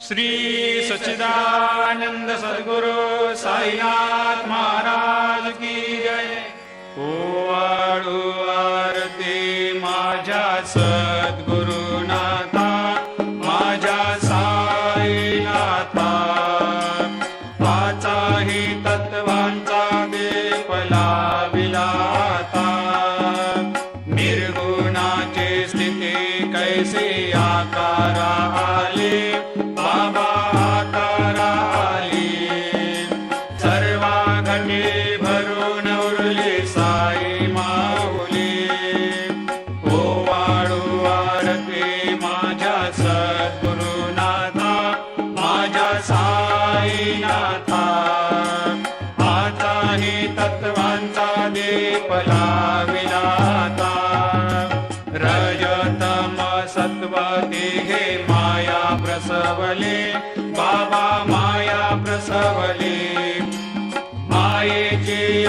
श्री सच्चिदानंद सद्गुरु साईनाथ महाराज की जय। ओवाळू आरती माझ्या सद्गुरुनाथा, माझ्या साईनाथा, पाचाही तत्वांचा दीप लाविला आता। निर्गुणाची स्थिती कैसी आकारा आली, बाबा आकारा आली। सर्वा घटी भरून उरली साई माऊली। ओवाळू आरती माझ्या सद्गुरुनाथा, माझ्या साईनाथा, आताही तत्वांचा दीप लाविला आता। रजतम सत्व तिघे माया प्रसवली, बाबा माया प्रसवली। मायेची